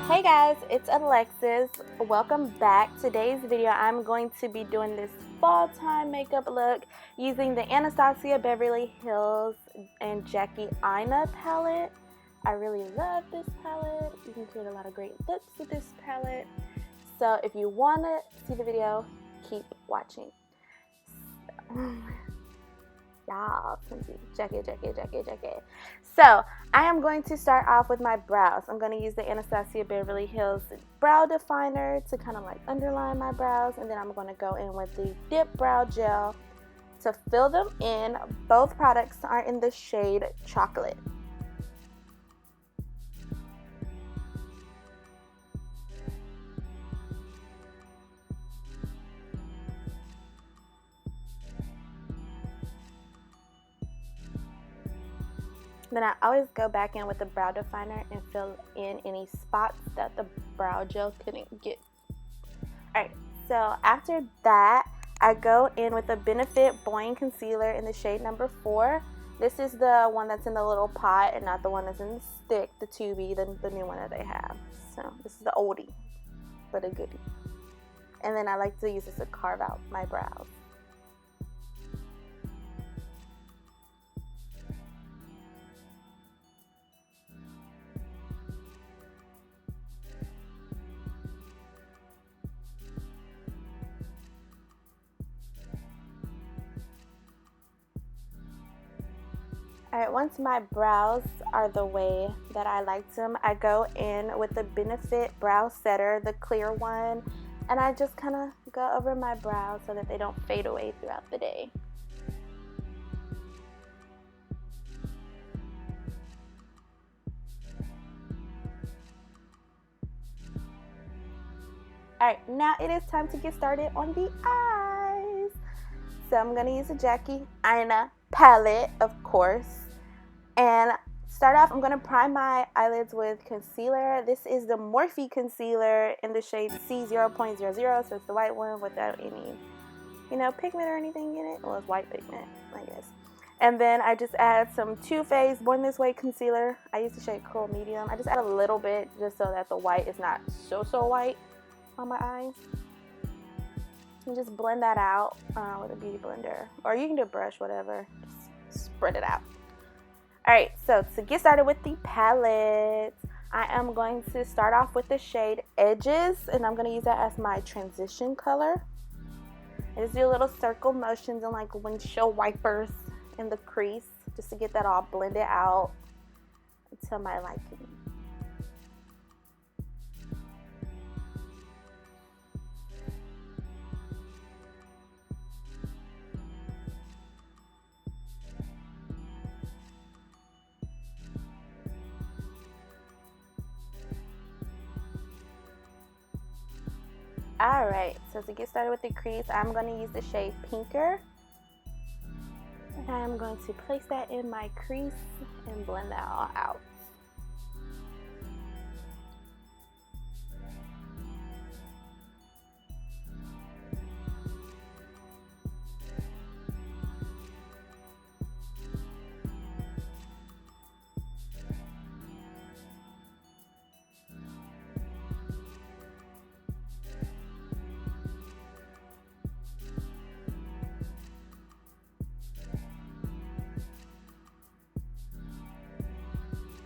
Hey guys, it's Alexis. Welcome back. Today's video I'm going to be doing this fall time makeup look using the Anastasia Beverly Hills and Jackie Aina palette. I really love this palette. You can create a lot of great looks with this palette. So if you want to see the video, keep watching. Y'all, Jackie. So I am going to start off with my brows. I'm going to use the Anastasia Beverly Hills brow definer to kind of like underline my brows, and then I'm going to go in with the dip brow gel to fill them in. Both products are in the shade Chocolate. Then I always go back in with the brow definer and fill in any spots that the brow gel couldn't get. Alright, so after that, I go in with the Benefit Boi-ing Concealer in the shade number 4. This is the one that's in the little pot and not the one that's in the stick, the tubey, the new one that they have. So this is the oldie, but a goodie. And then I like to use this to carve out my brows. Alright, once my brows are the way that I liked them, I go in with the Benefit Brow Setter, the clear one, and I just kind of go over my brows so that they don't fade away throughout the day. Alright, now it is time to get started on the eyes. So I'm going to use a Jackie Aina palette, of course. And start off, I'm going to prime my eyelids with concealer. This is the Morphe concealer in the shade C0.00, so it's the white one without any, pigment or anything in it. Well, it's white pigment, I guess. And then I just add some Too Faced Born This Way concealer. I use the shade Cool Medium. I just add a little bit just so that the white is not so white on my eyes. And just blend that out with a beauty blender. Or you can do a brush, whatever. Just spread it out. Alright, so to get started with the palette, I am going to start off with the shade Edges, and I'm going to use that as my transition color. I just do little circle motions and like windshield wipers in the crease just to get that all blended out to my liking. Alright, so to get started with the crease, I'm going to use the shade Pinker. And I'm going to place that in my crease and blend that all out.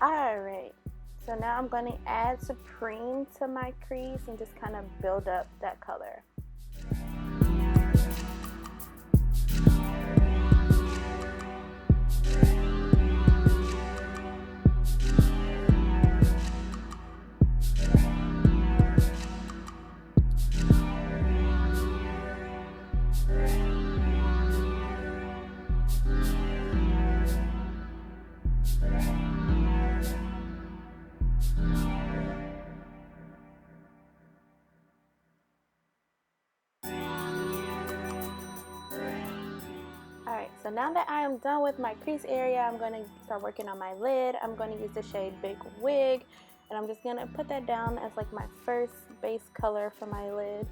Alright, so now I'm going to add Supreme to my crease and just kind of build up that color. So now that I am done with my crease area, I'm going to start working on my lid. I'm going to use the shade Big Wig, and I'm just going to put that down as like my first base color for my lid.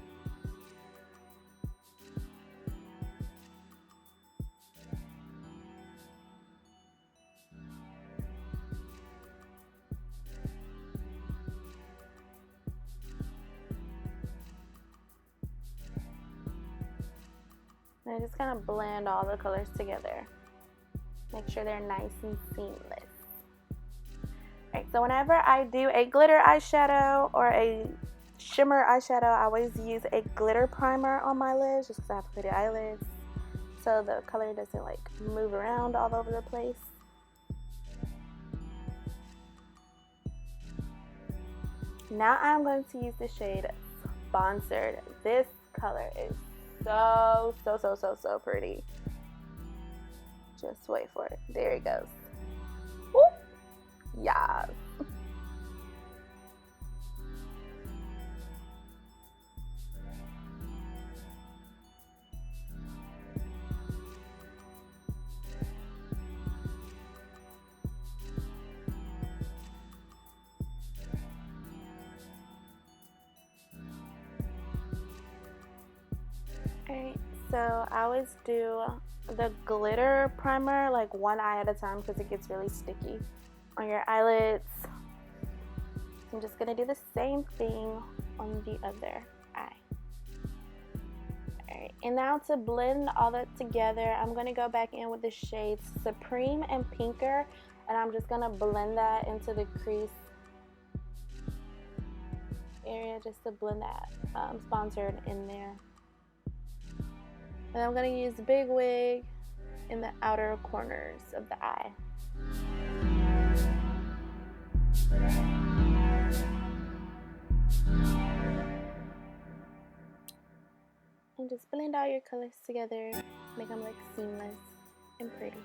And I just kind of blend all the colors together. Make sure they're nice and seamless. Alright, so whenever I do a glitter eyeshadow or a shimmer eyeshadow, I always use a glitter primer on my lids just because I have pretty eyelids, so the color doesn't like move around all over the place. Now I'm going to use the shade Sponsored. This color is so pretty. Just wait for it. There it goes. Whoop. Yes. Alright, so I always do the glitter primer like one eye at a time because it gets really sticky on your eyelids. I'm just gonna do the same thing on the other eye. Alright, and now to blend all that together, I'm gonna go back in with the shades Supreme and Pinker, and I'm just gonna blend that into the crease area just to blend that Sponsored in there. And I'm going to use Big Wig in the outer corners of the eye. And just blend all your colors together, make them look seamless and pretty.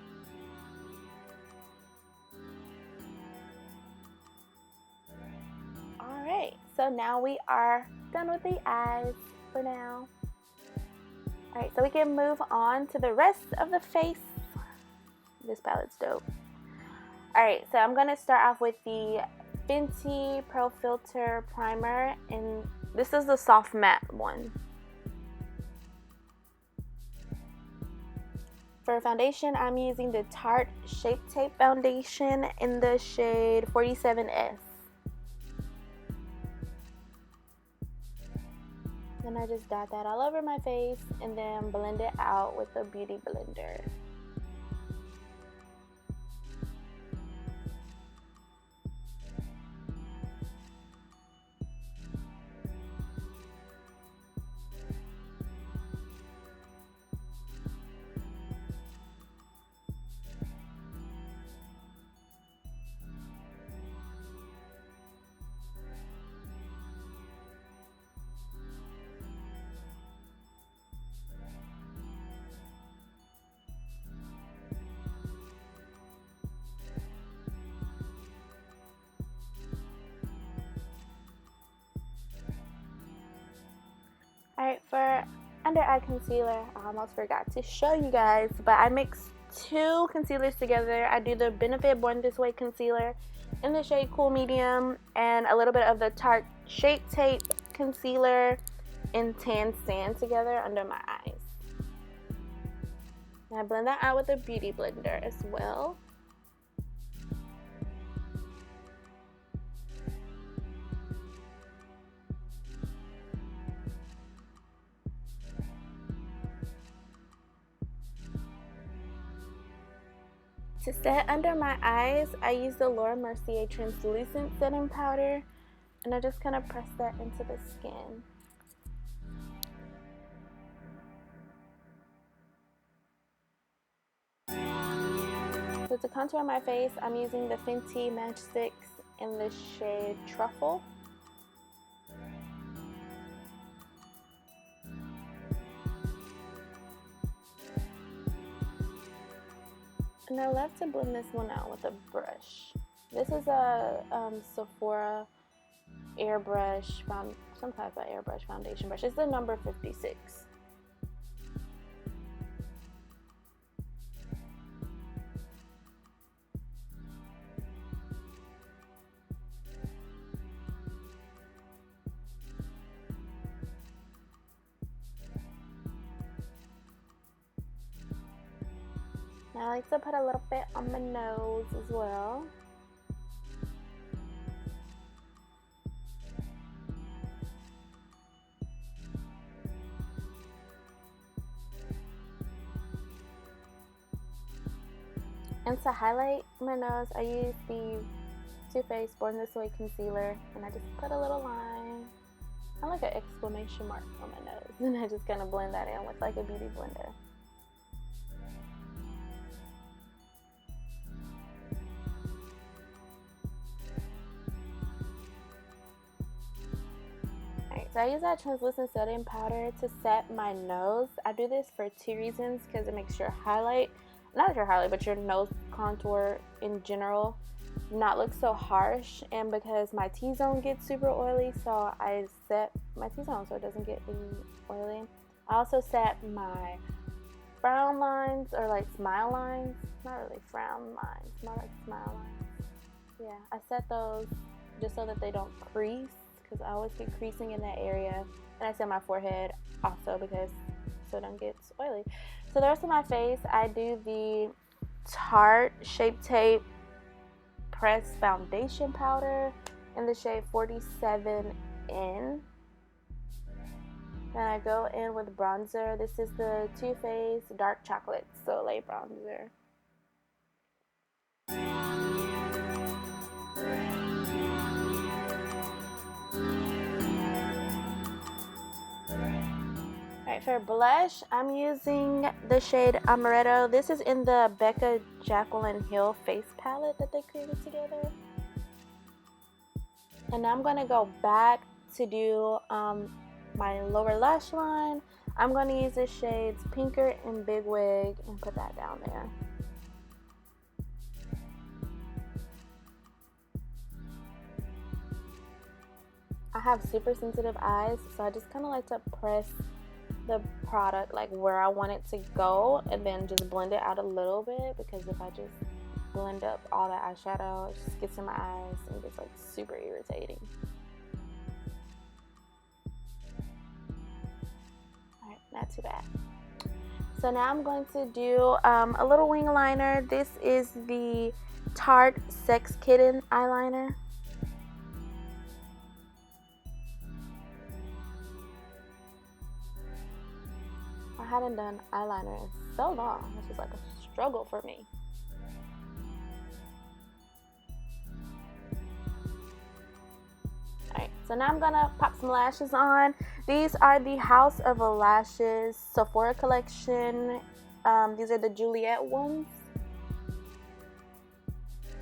Alright, so now we are done with the eyes for now. Alright, so we can move on to the rest of the face. This palette's dope. Alright, so I'm going to start off with the Fenty Pro Filter Primer, and this is the soft matte one. For foundation, I'm using the Tarte Shape Tape foundation in the shade 47S. And I just dot that all over my face and then blend it out with a beauty blender. Alright, for under eye concealer, I almost forgot to show you guys, but I mix two concealers together. I do the Benefit Born This Way concealer in the shade Cool Medium and a little bit of the Tarte Shape Tape concealer in Tan Sand together under my eyes. And I blend that out with a beauty blender as well. To set under my eyes, I use the Mercier translucent setting powder, and I just kind of press that into the skin. So to contour my face, I'm using the Fenty Matchsticks in the shade Truffle. And I love to blend this one out with a brush. This is a Sephora airbrush, some type of airbrush foundation brush. It's the number 56. I like to put a little bit on my nose as well. And to highlight my nose, I use the Too Faced Born This Way concealer, and I just put a little line, I like an exclamation mark on my nose, and I just kind of blend that in with like a beauty blender. Alright, so I use that translucent setting powder to set my nose. I do this for two reasons, because it makes your highlight, not your highlight, but your nose contour in general not look so harsh, and because my T-zone gets super oily, so I set my T-zone so it doesn't get oily. I also set my frown lines, or like smile lines, not really frown lines, more like smile lines. Yeah, I set those just so that they don't crease, because I always get creasing in that area. And I set my forehead also because so it don't get oily. So the rest of my face, I do the Tarte Shape Tape Pressed Foundation Powder in the shade 47N. Then I go in with bronzer. This is the Too Faced Dark Chocolate Soleil bronzer. Alright, for blush, I'm using the shade Amaretto. This is in the Becca Jaclyn Hill face palette that they created together. And now I'm going to go back to do my lower lash line. I'm going to use the shades Pinker and Big Wig and put that down there. I have super sensitive eyes, so I just kind of like to press the product like where I want it to go, and then just blend it out a little bit, because if I just blend up all the eyeshadow, it just gets in my eyes and gets like super irritating. Alright, not too bad. So now I'm going to do a little wing liner. This is the Tarte Sex Kitten eyeliner. I hadn't done eyeliner in so long. This is like a struggle for me. Alright, so now I'm gonna pop some lashes on. These are the House of Lashes Sephora collection. These are the Juliette ones.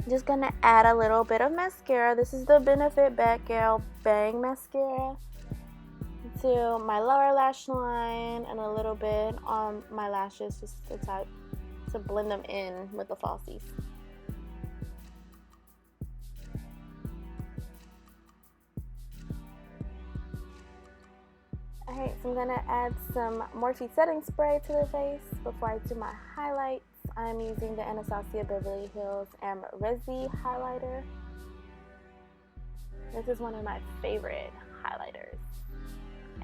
Just gonna add a little bit of mascara. This is the Benefit Becca Bang mascara to my lower lash line, and a little bit on my lashes just to blend them in with the falsies. Alright, so I'm gonna add some Morphe setting spray to the face before I do my highlights. I'm using the Anastasia Beverly Hills Resi highlighter. This is one of my favorite highlighters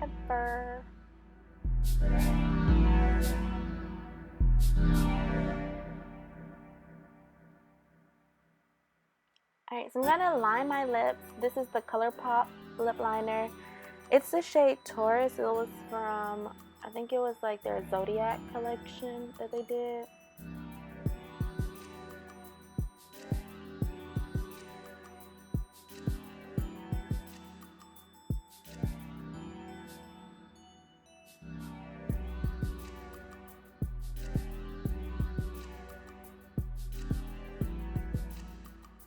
ever. Alright, so I'm gonna line my lips. This is the ColourPop lip liner. It's the shade Taurus. It was from, I think it was like their Zodiac collection that they did.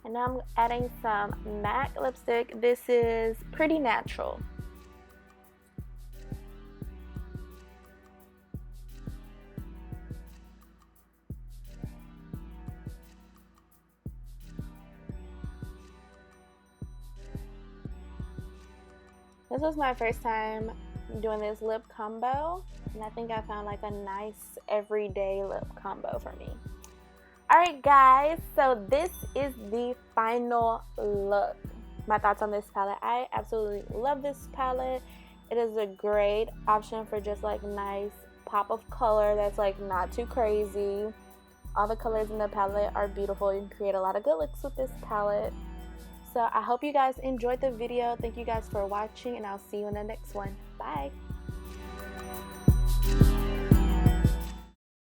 And now I'm adding some MAC lipstick. This is Pretty Natural. This was my first time doing this lip combo, and I think I found like a nice everyday lip combo for me. Alright guys, so this is the final look. My thoughts on this palette. I absolutely love this palette. It is a great option for just like nice pop of color that's like not too crazy. All the colors in the palette are beautiful. You can create a lot of good looks with this palette. So I hope you guys enjoyed the video. Thank you guys for watching, and I'll see you in the next one. Bye.